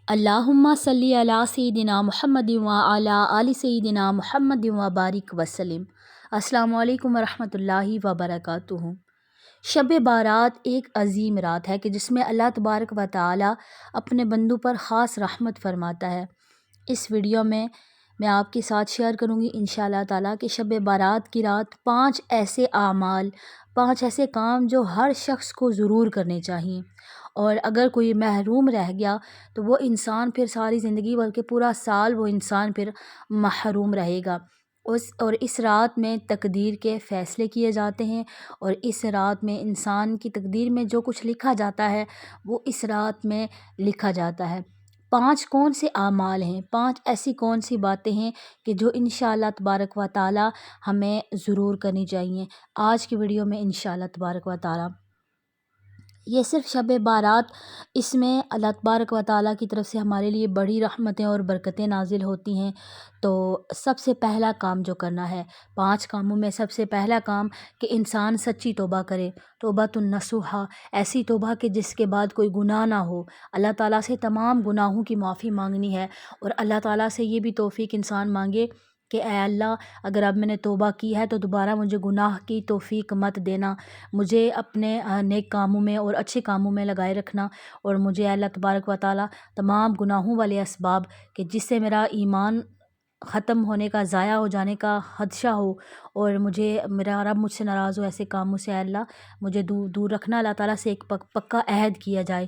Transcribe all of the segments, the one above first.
اللہم صلی علی سیدنا محمد و علی آل سیدنا محمد و بارک وسلم۔ السلام علیکم ورحمۃ اللہ وبرکاتہ۔ شب بارات ایک عظیم رات ہے کہ جس میں اللہ تبارک و تعالی اپنے بندوں پر خاص رحمت فرماتا ہے۔ اس ویڈیو میں آپ کے ساتھ شیئر کروں گی انشاءاللہ تعالیٰ کہ شب بارات کی رات 5 ایسے اعمال، 5 ایسے کام جو ہر شخص کو ضرور کرنے چاہیے، اور اگر کوئی محروم رہ گیا تو وہ انسان پھر ساری زندگی بلکہ پورا سال وہ انسان پھر محروم رہے گا۔ اور اس رات میں تقدیر کے فیصلے کیے جاتے ہیں، اور اس رات میں انسان کی تقدیر میں جو کچھ لکھا جاتا ہے وہ اس رات میں لکھا جاتا ہے۔ 5 کون سے اعمال ہیں، 5 ایسی کون سی باتیں ہیں کہ جو انشاءاللہ تبارک و تعالی ہمیں ضرور کرنی چاہیے آج کی ویڈیو میں انشاءاللہ تبارک و تعالی۔ یہ صرف شب بارات، اس میں اللہ تبارک و تعالیٰ کی طرف سے ہمارے لیے بڑی رحمتیں اور برکتیں نازل ہوتی ہیں۔ تو سب سے پہلا کام جو کرنا ہے، 5 کاموں میں سب سے پہلا کام کہ انسان سچی توبہ کرے، توبۃ النصوحہ، ایسی توبہ کہ جس کے بعد کوئی گناہ نہ ہو۔ اللہ تعالیٰ سے تمام گناہوں کی معافی مانگنی ہے، اور اللہ تعالیٰ سے یہ بھی توفیق انسان مانگے کہ اے اللہ، اگر اب میں نے توبہ کی ہے تو دوبارہ مجھے گناہ کی توفیق مت دینا، مجھے اپنے نیک کاموں میں اور اچھے کاموں میں لگائے رکھنا، اور مجھے اللہ تبارک و تعالیٰ تمام گناہوں والے اسباب کہ جس سے میرا ایمان ختم ہونے کا، ضائع ہو جانے کا خدشہ ہو، اور میرا رب مجھ سے ناراض ہو، ایسے کاموں سے اے اللہ مجھے دور رکھنا۔ اللہ تعالیٰ سے ایک پکا عہد کیا جائے۔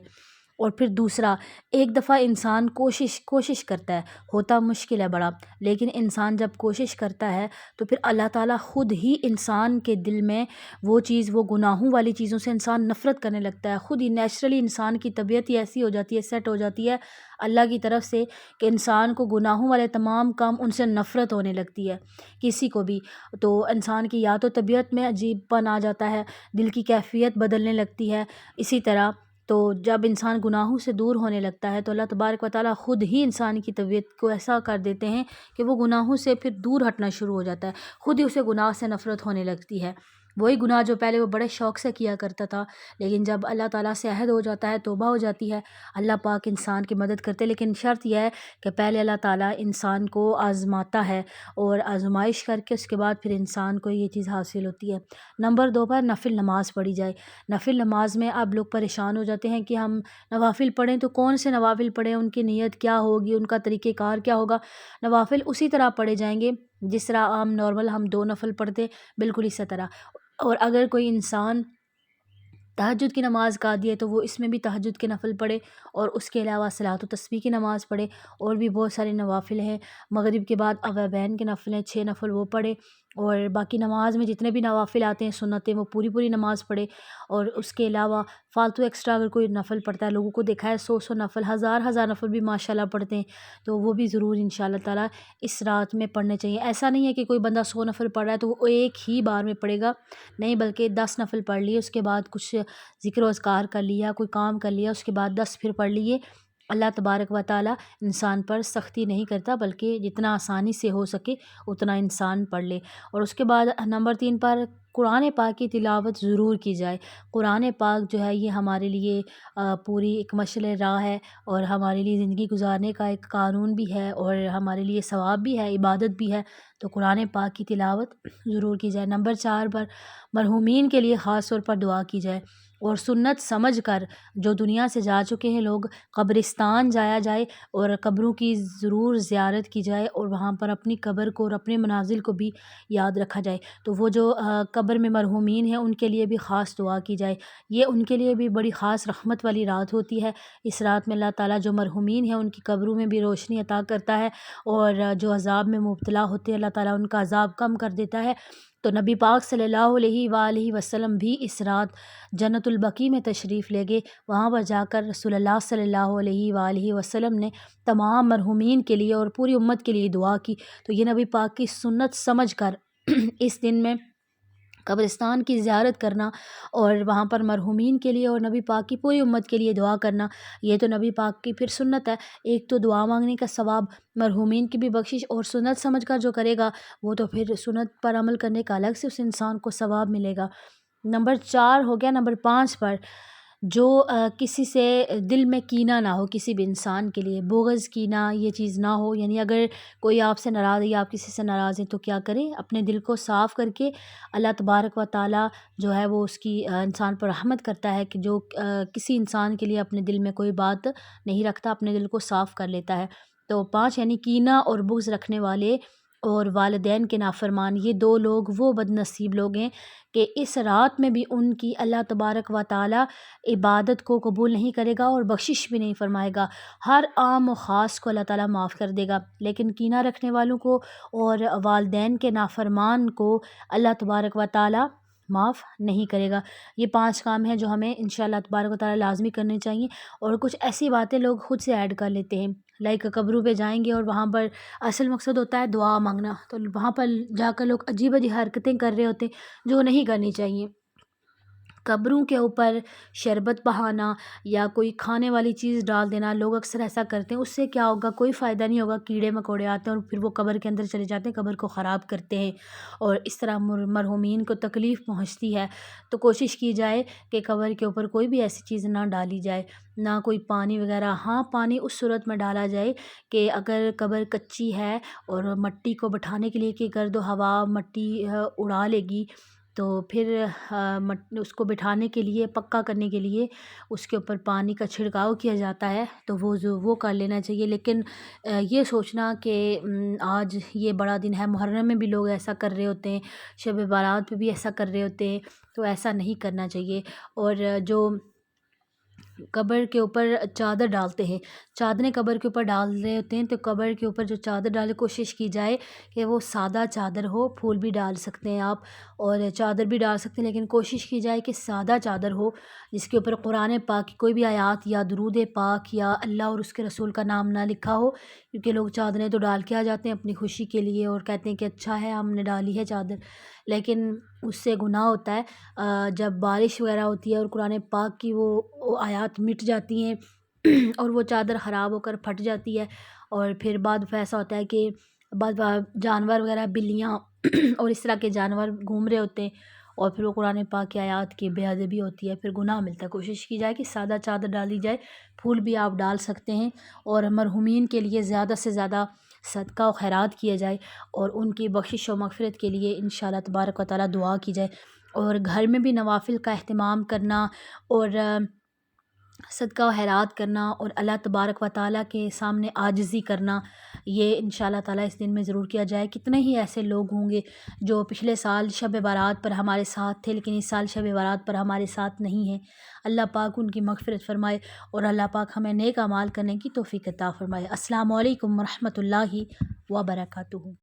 اور پھر دوسرا، ایک دفعہ انسان کوشش کرتا ہے، ہوتا مشکل ہے بڑا، لیکن انسان جب کوشش کرتا ہے تو پھر اللہ تعالیٰ خود ہی انسان کے دل میں وہ چیز، وہ گناہوں والی چیزوں سے انسان نفرت کرنے لگتا ہے۔ خود ہی نیچرلی انسان کی طبیعت ہی ایسی ہو جاتی ہے، سیٹ ہو جاتی ہے اللہ کی طرف سے کہ انسان کو گناہوں والے تمام کام ان سے نفرت ہونے لگتی ہے کسی کو بھی۔ تو انسان کی یا تو طبیعت میں عجیب پن آ جاتا ہے، دل کی کیفیت بدلنے لگتی ہے۔ اسی طرح تو جب انسان گناہوں سے دور ہونے لگتا ہے تو اللہ تبارک و تعالیٰ خود ہی انسان کی طبیعت کو ایسا کر دیتے ہیں کہ وہ گناہوں سے پھر دور ہٹنا شروع ہو جاتا ہے، خود ہی اسے گناہ سے نفرت ہونے لگتی ہے۔ وہی گناہ جو پہلے وہ بڑے شوق سے کیا کرتا تھا، لیکن جب اللہ تعالیٰ سے عہد ہو جاتا ہے، توبہ ہو جاتی ہے، اللہ پاک انسان کی مدد کرتے ہیں، لیکن شرط یہ ہے کہ پہلے اللہ تعالیٰ انسان کو آزماتا ہے، اور آزمائش کر کے اس کے بعد پھر انسان کو یہ چیز حاصل ہوتی ہے۔ نمبر 2 پر نفل نماز پڑھی جائے۔ نفل نماز میں اب لوگ پریشان ہو جاتے ہیں کہ ہم نوافل پڑھیں تو کون سے نوافل پڑھیں، ان کی نیت کیا ہوگی، ان کا طریقہ کار کیا ہوگا۔ نوافل اسی طرح پڑھے جائیں گے جس طرح عام نارمل ہم 2 نفل پڑھتے، بالکل اسی طرح۔ اور اگر کوئی انسان تہجد کی نماز قاضی ہے تو وہ اس میں بھی تہجد کے نفل پڑھے، اور اس کے علاوہ صلاۃ و تسبیح کی نماز پڑھے، اور بھی بہت سارے نوافل ہیں۔ مغرب کے بعد اوابین کے نفل ہیں، 6 نفل وہ پڑھے، اور باقی نماز میں جتنے بھی نوافل آتے ہیں سنتیں، وہ پوری نماز پڑھے۔ اور اس کے علاوہ فالتو ایکسٹرا اگر کوئی نفل پڑھتا ہے، لوگوں کو دیکھا ہے 100 نفل، ہزار نفل بھی ماشاءاللہ پڑھتے ہیں، تو وہ بھی ضرور انشاءاللہ تعالیٰ اس رات میں پڑھنے چاہیے۔ ایسا نہیں ہے کہ کوئی بندہ 100 نفل پڑھ رہا ہے تو وہ ایک ہی بار میں پڑھے گا، نہیں، بلکہ 10 نفل پڑھ لیے، اس کے بعد کچھ ذکر و اذکار کر لیا، کوئی کام کر لیا، اس کے بعد 10 پھر پڑھ لیے۔ اللہ تبارک و تعالیٰ انسان پر سختی نہیں کرتا، بلکہ جتنا آسانی سے ہو سکے اتنا انسان پڑھ لے۔ اور اس کے بعد نمبر 3 پر قرآن پاک کی تلاوت ضرور کی جائے۔ قرآن پاک جو ہے یہ ہمارے لیے پوری ایک مشعل راہ ہے، اور ہمارے لیے زندگی گزارنے کا ایک قانون بھی ہے، اور ہمارے لیے ثواب بھی ہے، عبادت بھی ہے، تو قرآن پاک کی تلاوت ضرور کی جائے۔ نمبر 4 پر مرحومین کے لیے خاص طور پر دعا کی جائے، اور سنت سمجھ کر جو دنیا سے جا چکے ہیں لوگ، قبرستان جایا جائے، اور قبروں کی ضرور زیارت کی جائے، اور وہاں پر اپنی قبر کو اور اپنے منازل کو بھی یاد رکھا جائے۔ تو وہ جو قبر میں مرحومین ہیں ان کے لیے بھی خاص دعا کی جائے، یہ ان کے لیے بھی بڑی خاص رحمت والی رات ہوتی ہے۔ اس رات میں اللہ تعالیٰ جو مرحومین ہیں ان کی قبروں میں بھی روشنی عطا کرتا ہے، اور جو عذاب میں مبتلا ہوتے ہیں اللہ تعالیٰ ان کا عذاب کم کر دیتا ہے۔ تو نبی پاک صلی اللہ علیہ وآلہ وسلم بھی اس رات جنت البقیع میں تشریف لے گئے، وہاں پر جا کر رسول اللہ صلی اللہ علیہ وآلہ وسلم نے تمام مرحومین کے لیے اور پوری امت کے لیے دعا کی۔ تو یہ نبی پاک کی سنت سمجھ کر اس دن میں قبرستان کی زیارت کرنا، اور وہاں پر مرحومین کے لیے اور نبی پاک کی پوری امت کے لیے دعا کرنا، یہ تو نبی پاک کی پھر سنت ہے۔ ایک تو دعا مانگنے کا ثواب، مرحومین کی بھی بخشش، اور سنت سمجھ کر جو کرے گا وہ تو پھر سنت پر عمل کرنے کا الگ سے اس انسان کو ثواب ملے گا۔ نمبر 4 ہو گیا۔ نمبر 5 پر جو کسی سے دل میں کینہ نہ ہو، کسی بھی انسان کے لیے بغض کینہ یہ چیز نہ ہو، یعنی اگر کوئی آپ سے ناراض ہے یا آپ کسی سے ناراض ہیں تو کیا کریں، اپنے دل کو صاف کر کے اللہ تبارک و تعالیٰ جو ہے وہ اس کی انسان پر رحمت کرتا ہے کہ جو کسی انسان کے لیے اپنے دل میں کوئی بات نہیں رکھتا، اپنے دل کو صاف کر لیتا ہے۔ تو 5 یعنی کینہ اور بغض رکھنے والے اور والدین کے نافرمان، یہ 2 لوگ وہ بد نصیب لوگ ہیں کہ اس رات میں بھی ان کی اللہ تبارک و تعالیٰ عبادت کو قبول نہیں کرے گا اور بخشش بھی نہیں فرمائے گا۔ ہر عام و خاص کو اللہ تعالیٰ معاف کر دے گا، لیکن کینہ رکھنے والوں کو اور والدین کے نافرمان کو اللہ تبارک و تعالیٰ معاف نہیں کرے گا۔ یہ 5 کام ہیں جو ہمیں انشاءاللہ تبارک و تعالیٰ لازمی کرنے چاہیے، اور کچھ ایسی باتیں لوگ خود سے ایڈ کر لیتے ہیں، لائک قبروں پہ جائیں گے اور وہاں پر اصل مقصد ہوتا ہے دعا مانگنا، تو وہاں پر جا کر لوگ عجیب عجیب حرکتیں کر رہے ہوتے ہیں جو نہیں کرنی چاہیے۔ قبروں کے اوپر شربت بہانا یا کوئی کھانے والی چیز ڈال دینا، لوگ اکثر ایسا کرتے ہیں، اس سے کیا ہوگا، کوئی فائدہ نہیں ہوگا، کیڑے مکوڑے آتے ہیں اور پھر وہ قبر کے اندر چلے جاتے ہیں، قبر کو خراب کرتے ہیں اور اس طرح مرحومین کو تکلیف پہنچتی ہے۔ تو کوشش کی جائے کہ قبر کے اوپر کوئی بھی ایسی چیز نہ ڈالی جائے، نہ کوئی پانی وغیرہ۔ ہاں، پانی اس صورت میں ڈالا جائے کہ اگر قبر کچی ہے اور مٹی کو بٹھانے کے لیے کہ گرد و ہوا مٹی اڑا لے گی، تو پھر اس کو بٹھانے کے لیے، پکا کرنے کے لیے اس کے اوپر پانی کا چھڑکاؤ کیا جاتا ہے، تو وہ کر لینا چاہیے۔ لیکن یہ سوچنا کہ آج یہ بڑا دن ہے، محرم میں بھی لوگ ایسا کر رہے ہوتے ہیں، شب بارات پہ بھی ایسا کر رہے ہوتے ہیں، تو ایسا نہیں کرنا چاہیے۔ اور جو قبر کے اوپر چادر ڈالتے ہیں، چادریں قبر کے اوپر ڈال رہے ہوتے ہیں، تو قبر کے اوپر جو چادر ڈالے کوشش کی جائے کہ وہ سادہ چادر ہو، پھول بھی ڈال سکتے ہیں آپ اور چادر بھی ڈال سکتے ہیں، لیکن کوشش کی جائے کہ سادہ چادر ہو جس کے اوپر قرآن پاک کی کوئی بھی آیات یا درود پاک یا اللہ اور اس کے رسول کا نام نہ لکھا ہو، کیونکہ لوگ چادریں تو ڈال کے آ جاتے ہیں اپنی خوشی کے لیے اور کہتے ہیں کہ اچھا ہے ہم نے ڈالی ہے چادر، لیکن اس سے گناہ ہوتا ہے۔ جب بارش وغیرہ ہوتی ہے اور قرآن پاک کی وہ آیات مٹ جاتی ہیں اور وہ چادر خراب ہو کر پھٹ جاتی ہے، اور پھر بعد میں ایسا ہوتا ہے کہ بعض جانور وغیرہ، بلیاں اور اس طرح کے جانور گھوم رہے ہوتے ہیں اور پھر وہ قرآن پاک کی آیات کی بے ادبی ہوتی ہے، پھر گناہ ملتا ہے۔ کوشش کی جائے کہ سادہ چادر ڈالی جائے، پھول بھی آپ ڈال سکتے ہیں، اور مرحومین کے لیے زیادہ سے زیادہ صدقہ و خیرات کیا جائے اور ان کی بخشش و مغفرت کے لیے انشاءاللہ تبارک و تعالیٰ دعا کی جائے، اور گھر میں بھی نوافل کا اہتمام کرنا اور صدقہ و خیرات کرنا اور اللہ تبارک و تعالیٰ کے سامنے عاجزی کرنا، یہ انشاءاللہ تعالیٰ اس دن میں ضرور کیا جائے۔ کتنے ہی ایسے لوگ ہوں گے جو پچھلے سال شب بارات پر ہمارے ساتھ تھے لیکن اس سال شب بارات پر ہمارے ساتھ نہیں ہیں، اللہ پاک ان کی مغفرت فرمائے اور اللہ پاک ہمیں نیک اعمال کرنے کی توفیق عطا فرمائے۔ السلام علیکم ورحمۃ اللہ وبرکاتہ۔